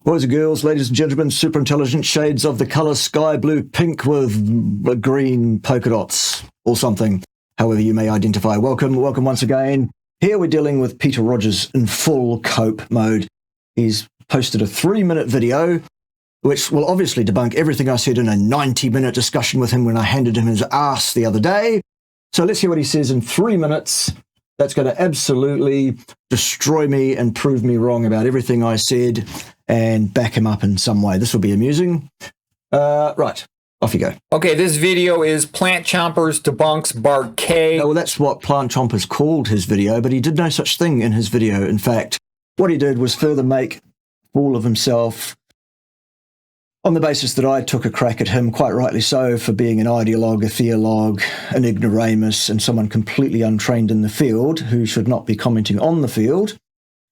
Boys and girls, ladies and gentlemen, super intelligent shades of the colour sky blue pink with green polka dots or something, however you may identify. Welcome once again. Here we're dealing with Peter Rogers in full cope mode. He's posted a 3-minute video, which will obviously debunk everything I said in a 90-minute discussion with him when I handed him his ass the other day. So let's hear what he says in 3 minutes. That's going to absolutely destroy me and prove me wrong about everything I said and back him up in some way. This will be amusing. Right, off you go. Okay, this video is Plant Chompers debunks Bart K. Oh, well, that's what Plant Chompers called his video, but he did no such thing in his video. In fact, what he did was further make a fool of himself on the basis that I took a crack at him, quite rightly so, for being an ideologue, a theologue, an ignoramus, and someone completely untrained in the field who should not be commenting on the field.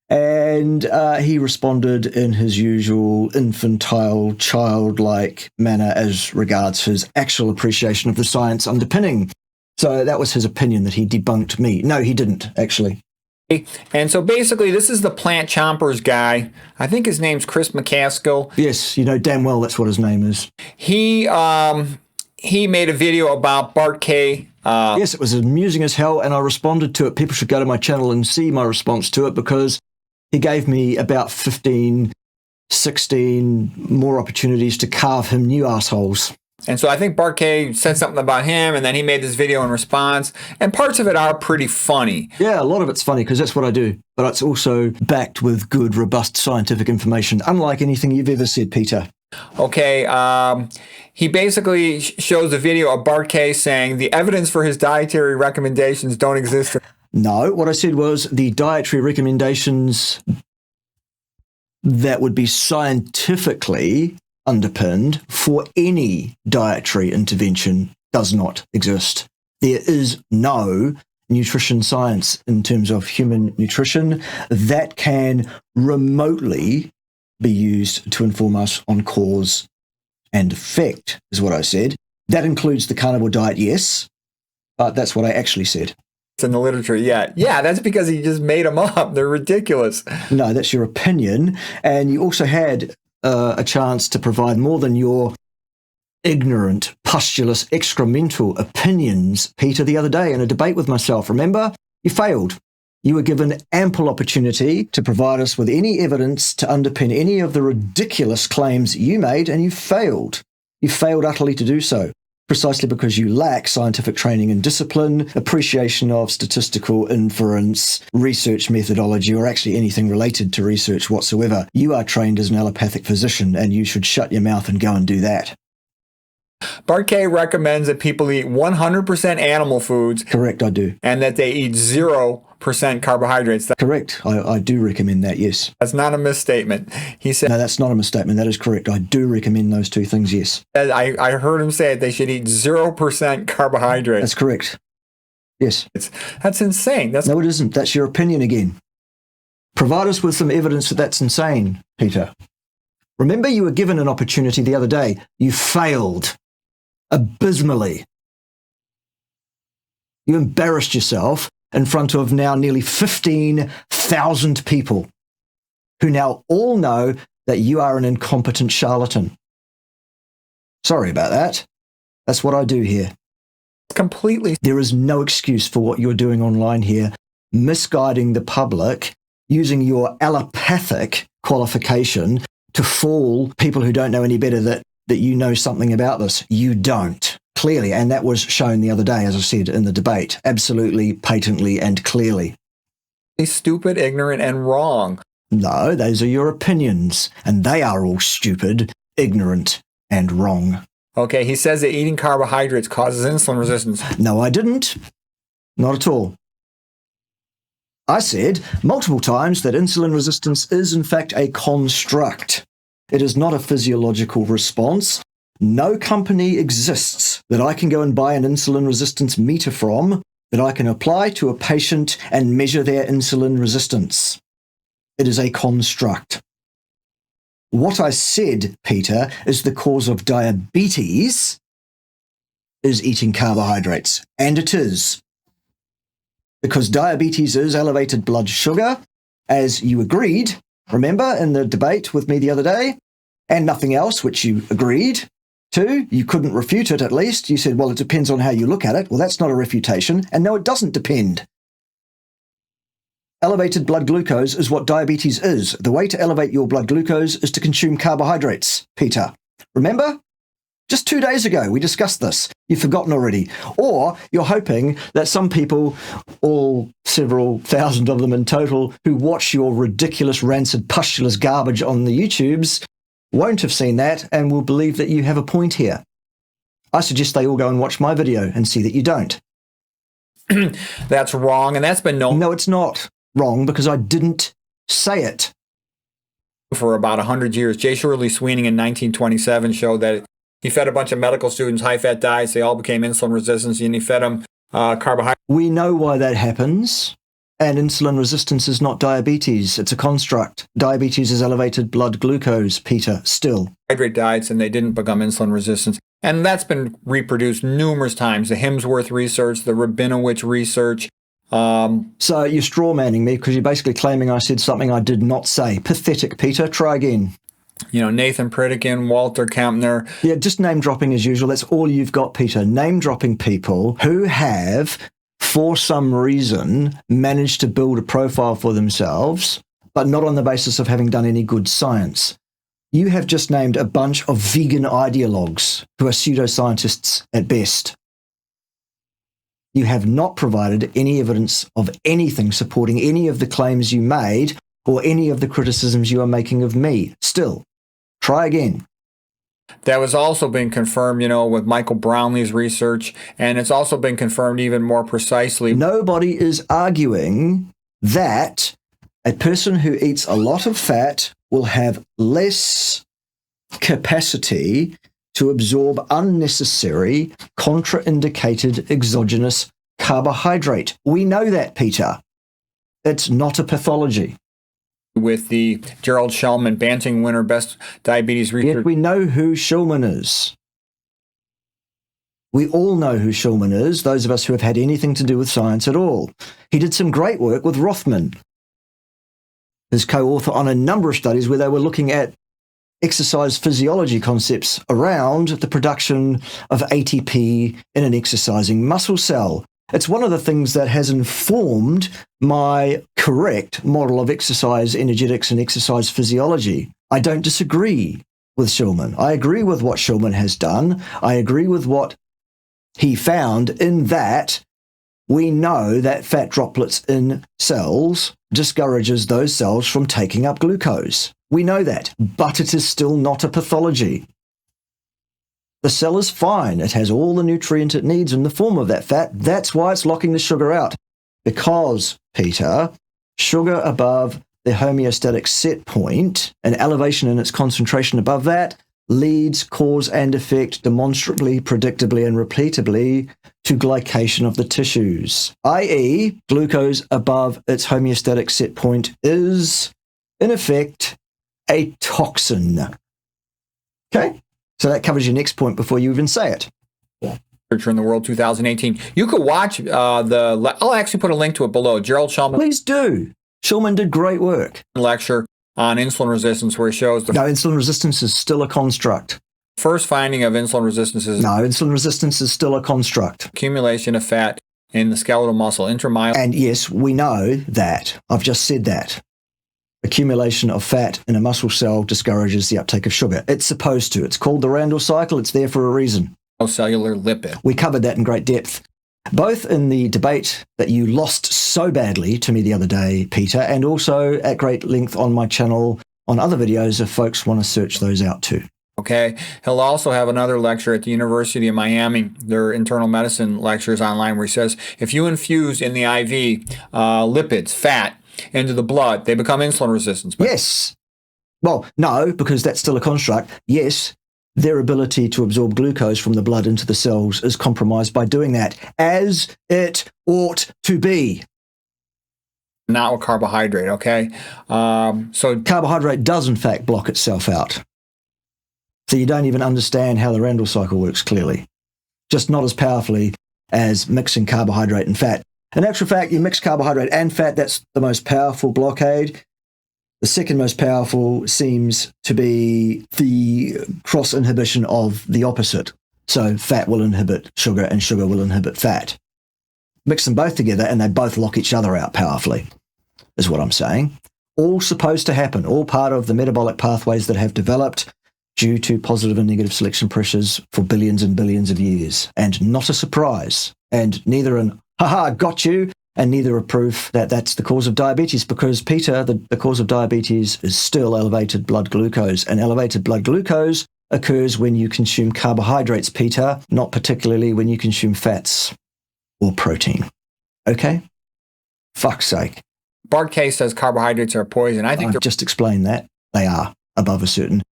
And he responded in his usual infantile, childlike manner as regards his actual appreciation of the science underpinning. So that was his opinion that he debunked me. No, he didn't, actually. And so basically, this is the Plant Chompers guy. I think his name's Chris McCaskill. Yes, you know damn well that's what his name is. He made a video about Bart K. Yes, it was amusing as hell, and I responded to it. People should go to my channel and see my response to it, because he gave me about 15, 16 more opportunities to carve him new assholes. And so I think Bart K said something about him, and then he made this video in response. And parts of it are pretty funny. Yeah, a lot of it's funny, because that's what I do. But it's also backed with good, robust scientific information, unlike anything you've ever said, Peter. Okay, he basically shows a video of Bart K saying the evidence for his dietary recommendations don't exist. No, what I said was the dietary recommendations that would be scientifically underpinned for any dietary intervention does not exist. There is no nutrition science in terms of human nutrition that can remotely be used to inform us on cause and effect, is what I said. That includes the carnivore diet, yes, but that's what I actually said. In the literature yet. Yeah, that's because he just made them up. They're ridiculous. No, that's your opinion. And you also had a chance to provide more than your ignorant, pustulous, excremental opinions, Peter, the other day in a debate with myself. Remember? You failed. You were given ample opportunity to provide us with any evidence to underpin any of the ridiculous claims you made, and you failed. You failed utterly to do so, precisely because you lack scientific training and discipline, appreciation of statistical inference, research methodology, or actually anything related to research whatsoever. You are trained as an allopathic physician, and you should shut your mouth and go and do that. Bart K recommends that people eat 100% animal foods. Correct, I do. And that they eat 0% carbohydrates. Correct, I do recommend that, yes. That's not a misstatement. He said... No, that's not a misstatement. That is correct. I do recommend those two things, yes. I heard him say it. They should eat 0% carbohydrates. That's correct. Yes. That's insane. No, it isn't. That's your opinion again. Provide us with some evidence that that's insane, Peter. Remember, you were given an opportunity the other day. You failed abysmally. You embarrassed yourself in front of now nearly 15,000 people who now all know that you are an incompetent charlatan. Sorry about that. That's what I do here. Completely. There is no excuse for what you're doing online here, misguiding the public, using your allopathic qualification to fool people who don't know any better that you know something about this. You don't, clearly, and that was shown the other day, as I said, in the debate, absolutely, patently, and clearly. He's stupid, ignorant, and wrong. No, those are your opinions, and they are all stupid, ignorant, and wrong. Okay, he says that eating carbohydrates causes insulin resistance. No, I didn't. Not at all. I said multiple times that insulin resistance is, in fact, a construct. It is not a physiological response. No company exists that I can go and buy an insulin resistance meter from that I can apply to a patient and measure their insulin resistance. It is a construct. What I said, Peter, is the cause of diabetes is eating carbohydrates. And it is. Because diabetes is elevated blood sugar, as you agreed, Remember in the debate with me the other day? And nothing else, which you agreed to. You couldn't refute it, at least. You said, well, it depends on how you look at it. Well, that's not a refutation. And no, it doesn't depend. Elevated blood glucose is what diabetes is. The way to elevate your blood glucose is to consume carbohydrates, Peter. Remember? Just 2 days ago, we discussed this. You've forgotten already. Or you're hoping that some people, all several thousand of them in total, who watch your ridiculous, rancid, pustulous garbage on the YouTubes won't have seen that and will believe that you have a point here. I suggest they all go and watch my video and see that you don't. That's wrong, and that's been known. No, it's not wrong, because I didn't say it. For about 100 years. J. Shirley Sweeney in 1927 showed that he fed a bunch of medical students high-fat diets. They all became insulin resistant, and he fed them carbohydrates. We know why that happens. And insulin resistance is not diabetes. It's a construct. Diabetes is elevated blood glucose, Peter, still. Carbohydrate diets, and they didn't become insulin resistant. And that's been reproduced numerous times. The Hemsworth research, the Rabinowitz research. So you're strawmanning me because you're basically claiming I said something I did not say. Pathetic, Peter. Try again. You know, Nathan Pritikin, Walter Kempner. Yeah, just name dropping as usual. That's all you've got, Peter. Name dropping people who have, for some reason, managed to build a profile for themselves, but not on the basis of having done any good science. You have just named a bunch of vegan ideologues who are pseudoscientists at best. You have not provided any evidence of anything supporting any of the claims you made or any of the criticisms you are making of me. Still, try again. That was also been confirmed, with Michael Brownlee's research, and it's also been confirmed even more precisely. Nobody is arguing that a person who eats a lot of fat will have less capacity to absorb unnecessary, contraindicated exogenous carbohydrate. We know that, Peter. It's not a pathology. With the Gerald Shulman Banting winner best diabetes research. Yet we know who Shulman is. We all know who Shulman is, those of us who have had anything to do with science at all. He did some great work with Rothman, his co-author, on a number of studies where they were looking at exercise physiology concepts around the production of ATP in an exercising muscle cell. It's one of the things that has informed my correct model of exercise energetics and exercise physiology. I don't disagree with Shulman. I agree with what Shulman has done. I agree with what he found, in that we know that fat droplets in cells discourages those cells from taking up glucose. We know that, but it is still not a pathology. The cell is fine. It has all the nutrient it needs in the form of that fat. That's why it's locking the sugar out. Because, Peter, sugar above the homeostatic set point, an elevation in its concentration above that, leads cause and effect demonstrably, predictably, and repeatably to glycation of the tissues, i.e. glucose above its homeostatic set point is, in effect, a toxin. Okay? So that covers your next point before you even say it. In the World 2018. You could watch I'll actually put a link to it below. Gerald Shulman. Please do. Shulman did great work. Lecture on insulin resistance where he shows No, insulin resistance is still a construct. First finding of insulin resistance is... No, insulin resistance is still a construct. Accumulation of fat in the skeletal muscle, intramyocardial. And yes, we know that. I've just said that. Accumulation of fat in a muscle cell discourages the uptake of sugar. It's supposed to. It's called the Randall cycle. It's there for a reason. Cellular lipid. We covered that in great depth, both in the debate that you lost so badly to me the other day, Peter, and also at great length on my channel on other videos if folks want to search those out too. Okay. He'll also have another lecture at the University of Miami, their internal medicine lectures online, where he says, if you infuse in the IV lipids, fat, into the blood, they become insulin resistant. Yes. Well, no, because that's still a construct. Yes, their ability to absorb glucose from the blood into the cells is compromised by doing that, as it ought to be. Not with carbohydrate, okay? So carbohydrate does, in fact, block itself out. So you don't even understand how the Randall cycle works clearly. Just not as powerfully as mixing carbohydrate and fat. In actual fact, you mix carbohydrate and fat, that's the most powerful blockade. The second most powerful seems to be the cross inhibition of the opposite. So fat will inhibit sugar and sugar will inhibit fat. Mix them both together and they both lock each other out powerfully, is what I'm saying. All supposed to happen, all part of the metabolic pathways that have developed due to positive and negative selection pressures for billions and billions of years. And not a surprise. And neither an, haha, got you, and neither a proof that that's the cause of diabetes, because, Peter, the cause of diabetes is still elevated blood glucose. And elevated blood glucose occurs when you consume carbohydrates, Peter, not particularly when you consume fats or protein. Okay? Fuck's sake. Bart K says carbohydrates are poison. I think I've just explained that. They are above a certain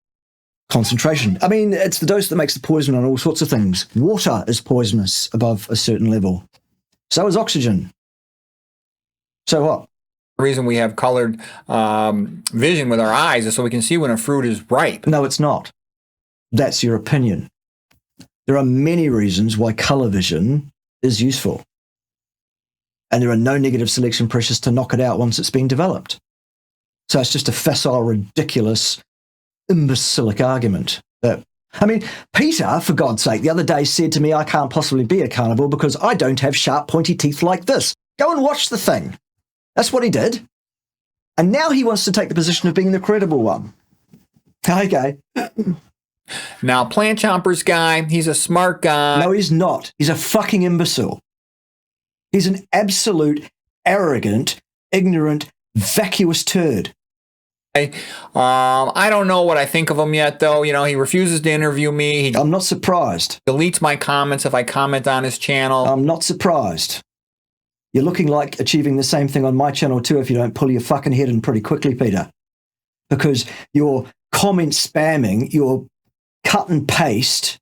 concentration. I mean, it's the dose that makes the poison on all sorts of things. Water is poisonous above a certain level. So is oxygen. So what? the reason we have colored vision with our eyes is so we can see when a fruit is ripe. No, it's not. That's your opinion. There are many reasons why color vision is useful. And there are no negative selection pressures to knock it out once it's been developed. So it's just a facile, ridiculous, imbecilic argument. I mean, Peter, for God's sake, the other day said to me, I can't possibly be a carnivore because I don't have sharp, pointy teeth like this. Go and watch the thing. That's what he did. And now he wants to take the position of being the credible one. Okay. Now, Plant Chomper's guy, he's a smart guy. No, he's not. He's a fucking imbecile. He's an absolute, arrogant, ignorant, vacuous turd. I don't know what I think of him yet, though. You know, he refuses to interview me. I'm not surprised. Deletes my comments if I comment on his channel. I'm not surprised. You're looking like achieving the same thing on my channel too if you don't pull your fucking head in pretty quickly, Peter. Because your comment spamming, your cut and paste,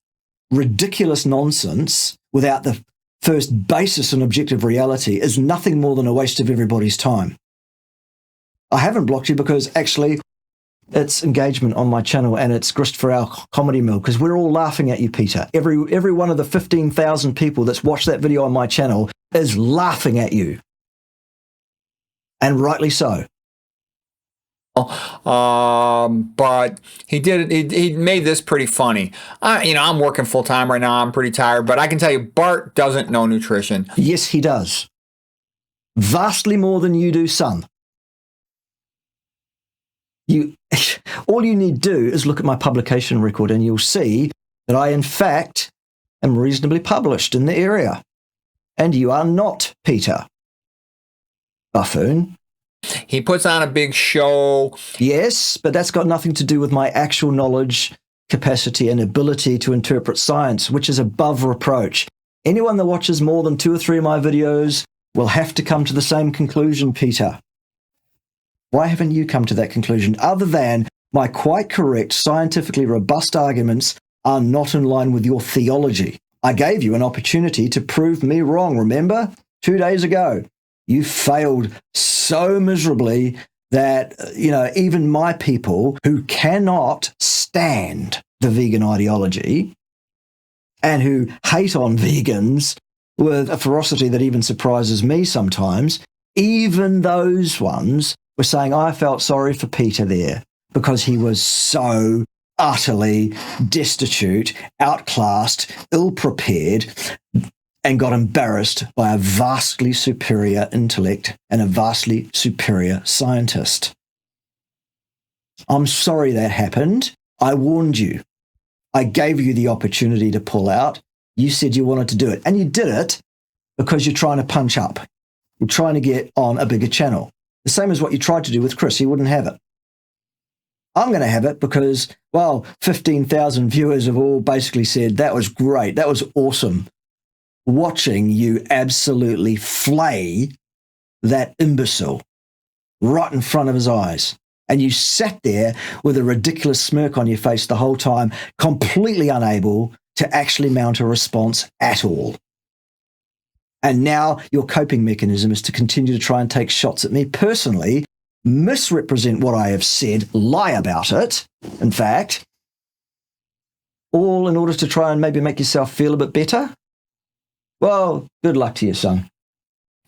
ridiculous nonsense without the first basis in objective reality is nothing more than a waste of everybody's time. I haven't blocked you because actually it's engagement on my channel and it's grist for our comedy mill because we're all laughing at you, Peter. Every one of the 15,000 people that's watched that video on my channel is laughing at you. And rightly so. But he did it. He made this pretty funny. I'm working full time right now. I'm pretty tired, but I can tell you, Bart doesn't know nutrition. Yes, he does. Vastly more than you do, son. All you need to do is look at my publication record and you'll see that I, in fact, am reasonably published in the area. And you are not, Peter. Buffoon. He puts on a big show. Yes, but that's got nothing to do with my actual knowledge, capacity, and ability to interpret science, which is above reproach. Anyone that watches more than 2 or 3 of my videos will have to come to the same conclusion, Peter. Why haven't you come to that conclusion, other than my quite correct, scientifically robust arguments are not in line with your theology? I gave you an opportunity to prove me wrong, remember? 2 days ago. You failed so miserably that, even my people who cannot stand the vegan ideology and who hate on vegans with a ferocity that even surprises me sometimes, even those ones were saying, I felt sorry for Peter there because he was so utterly destitute, outclassed, ill-prepared, and got embarrassed by a vastly superior intellect and a vastly superior scientist. I'm sorry that happened. I warned you. I gave you the opportunity to pull out. You said you wanted to do it, and you did it because you're trying to punch up. You're trying to get on a bigger channel. The same as what you tried to do with Chris. He wouldn't have it. I'm going to have it because, 15,000 viewers have all basically said, that was great. That was awesome. Watching you absolutely flay that imbecile right in front of his eyes. And you sat there with a ridiculous smirk on your face the whole time, completely unable to actually mount a response at all. And now your coping mechanism is to continue to try and take shots at me personally, misrepresent what I have said, lie about it, in fact, all in order to try and maybe make yourself feel a bit better. Well, good luck to you, son.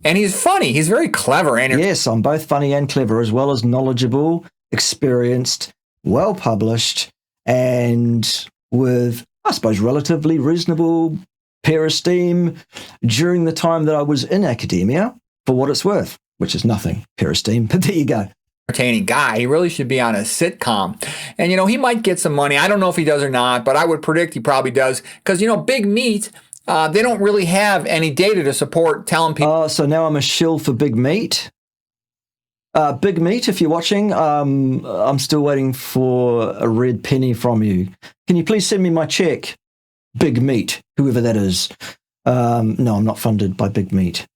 And he's funny. He's very clever. Yes, I'm both funny and clever, as well as knowledgeable experienced, well published, and with, I suppose, relatively reasonable peer esteem during the time that I was in academia, for what it's worth, which is nothing, peer esteem, but there you go. Entertaining guy. He really should be on a sitcom. And, he might get some money. I don't know if he does or not, but I would predict he probably does. Because, Big Meat, they don't really have any data to support telling people. So now I'm a shill for Big Meat. Big Meat, if you're watching, I'm still waiting for a red penny from you. Can you please send me my check? Big Meat, whoever that is. No, I'm not funded by Big Meat.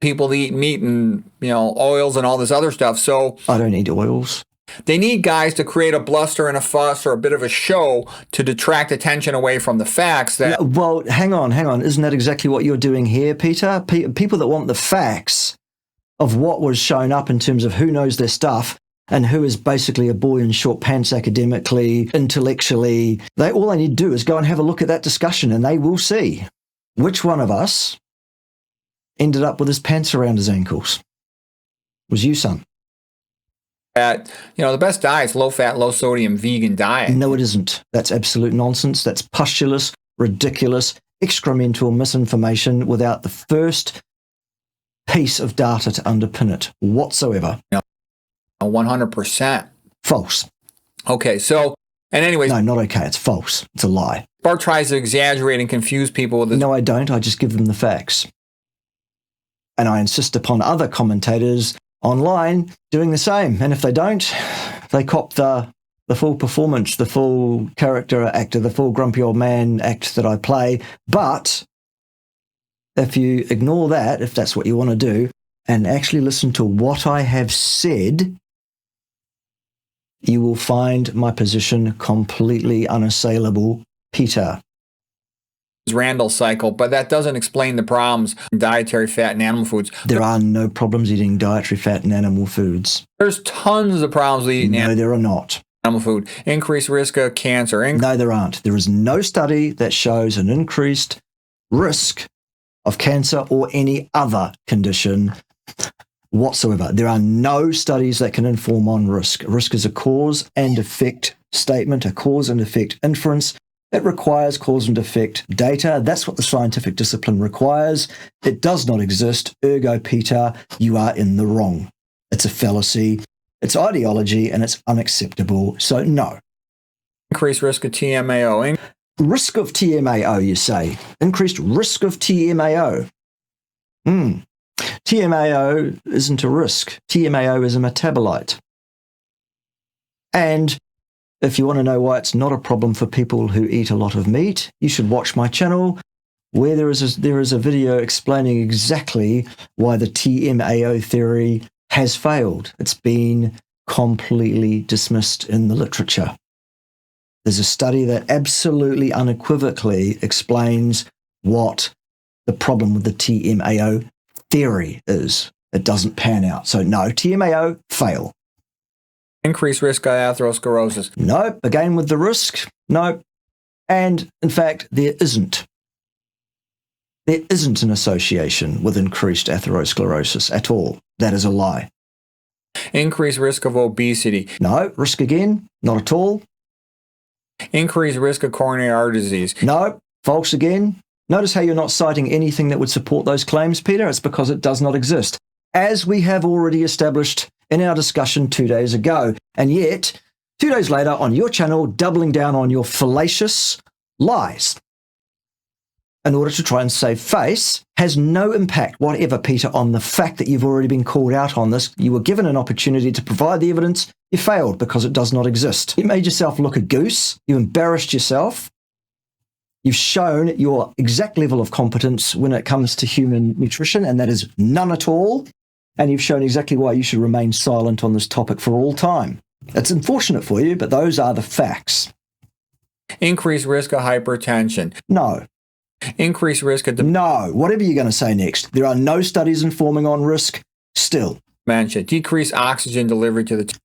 People eat meat and, oils and all this other stuff. So I don't eat oils. They need guys to create a bluster and a fuss or a bit of a show to detract attention away from the facts. That Well, hang on. Isn't that exactly what you're doing here, Peter? People that want the facts of what was shown up in terms of who knows their stuff and who is basically a boy in short pants academically, intellectually, all they need to do is go and have a look at that discussion and they will see which one of us ended up with his pants around his ankles. It was you, son. The best diet is low-fat, low-sodium, vegan diet. No, it isn't. That's absolute nonsense. That's pustulous, ridiculous, excremental misinformation without the first piece of data to underpin it whatsoever. 100%. False. Okay, so, and anyways. No, not okay. It's false. It's a lie. Bart tries to exaggerate and confuse people with this. No, I don't. I just give them the facts. And I insist upon other commentators online doing the same. And if they don't, they cop the full performance, the full character actor, the full grumpy old man act that I play. But if you ignore that, if that's what you want to do, and actually listen to what I have said, you will find my position completely unassailable, Peter. Randall cycle, but that doesn't explain the problems in dietary fat and animal foods. There are no problems eating dietary fat and animal foods. There's tons of problems with eating there are not. Animal food. Increased risk of cancer. No, there aren't. There is no study that shows an increased risk of cancer or any other condition whatsoever. There are no studies that can inform on risk. Risk is a cause and effect statement, a cause and effect inference. It requires cause and effect data. That's what the scientific discipline requires. It does not exist. Ergo, Peter, you are in the wrong. It's a fallacy. It's ideology and it's unacceptable. So no. Increased risk of TMAO. Risk of TMAO, you say. Increased risk of TMAO. TMAO isn't a risk. TMAO is a metabolite. And if you want to know why it's not a problem for people who eat a lot of meat, you should watch my channel where there is a video explaining exactly why the TMAO theory has failed. It's been completely dismissed in the literature. There's a study that absolutely unequivocally explains what the problem with the TMAO theory is. It doesn't pan out. So no, TMAO, fail. Increased risk of atherosclerosis. Nope. Again, with the risk, nope. And in fact, there isn't. There isn't an association with increased atherosclerosis at all. That is a lie. Increased risk of obesity. No. Risk again, not at all. Increased risk of coronary artery disease. No. False again. Notice how you're not citing anything that would support those claims, Peter. It's because it does not exist, as we have already established in our discussion 2 days ago. And yet, 2 days later on your channel, doubling down on your fallacious lies in order to try and save face has no impact whatever, Peter, on the fact that you've already been called out on this. You were given an opportunity to provide the evidence. You failed because it does not exist. You made yourself look a goose. You embarrassed yourself. You've shown your exact level of competence when it comes to human nutrition, and that is none at all. And you've shown exactly why you should remain silent on this topic for all time. It's unfortunate for you, but those are the facts. Increased risk of hypertension. No. Increased risk of no. Whatever you're going to say next. There are no studies informing on risk still. Dementia. Decreased oxygen delivery to the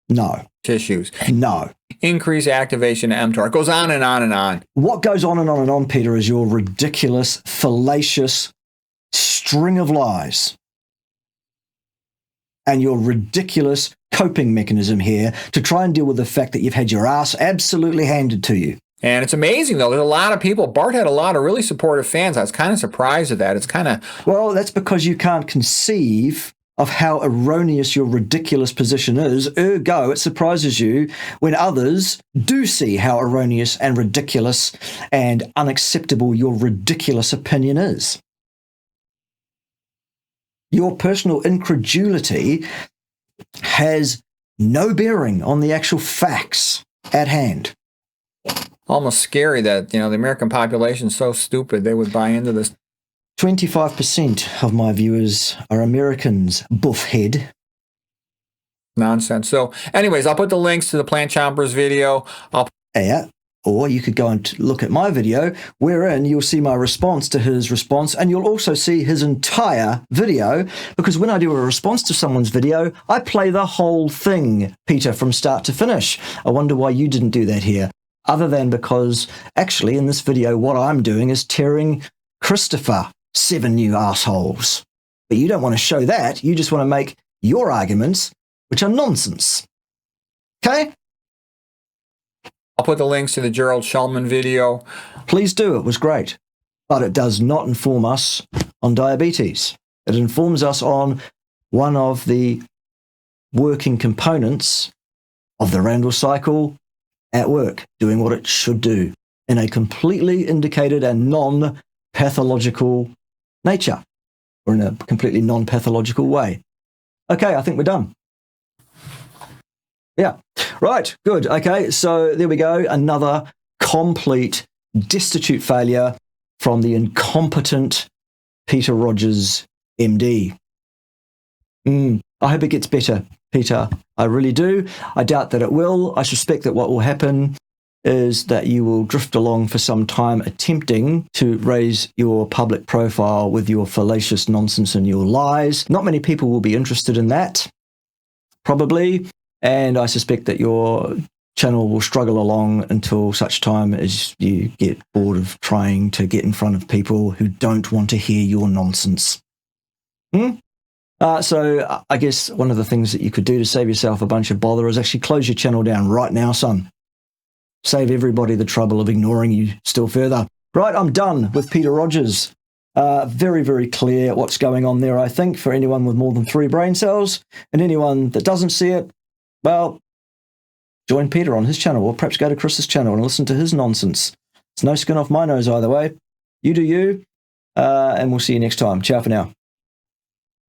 no. tissues. No. Increased activation of mTOR. It goes on and on and on. What goes on and on and on, Peter, is your ridiculous, fallacious string of lies and your ridiculous coping mechanism here to try and deal with the fact that you've had your ass absolutely handed to you. And it's amazing, though. There's a lot of people. Bart had a lot of really supportive fans. I was kind of surprised at that. It's kind of... Well, that's because you can't conceive of how erroneous your ridiculous position is. Ergo, it surprises you when others do see how erroneous and ridiculous and unacceptable your ridiculous opinion is. Your personal incredulity has no bearing on the actual facts at hand. Almost scary that, the American population is so stupid they would buy into this. 25% of my viewers are Americans, buffhead. Nonsense. So anyways, I'll put the links to the Plant Chompers video. Yeah. Or you could go and look at my video, wherein you'll see my response to his response, and you'll also see his entire video, because when I do a response to someone's video, I play the whole thing, Peter, from start to finish. I wonder why you didn't do that here, other than because, actually, in this video, what I'm doing is tearing Christopher 7 new assholes. But you don't want to show that. You just want to make your arguments, which are nonsense. Okay? I'll put the links to the Gerald Shulman video. Please do. It was great. But it does not inform us on diabetes. It informs us on one of the working components of the Randall cycle at work, doing what it should do in a completely indicated and non-pathological nature, or in a completely non-pathological way. Okay, I think we're done. Yeah. Right. Good. Okay. So there we go. Another complete, destitute failure from the incompetent Peter Rogers, MD. I hope it gets better, Peter. I really do. I doubt that it will. I suspect that what will happen is that you will drift along for some time attempting to raise your public profile with your fallacious nonsense and your lies. Not many people will be interested in that, probably. And I suspect that your channel will struggle along until such time as you get bored of trying to get in front of people who don't want to hear your nonsense. So I guess one of the things that you could do to save yourself a bunch of bother is actually close your channel down right now, son. Save everybody the trouble of ignoring you still further. Right, I'm done with Peter Rogers. Very, very clear what's going on there, I think, for anyone with more than 3 brain cells. And anyone that doesn't see it, well, join Peter on his channel, or perhaps go to Chris's channel and listen to his nonsense. It's no skin off my nose either way. You do you, and we'll see you next time. Ciao for now.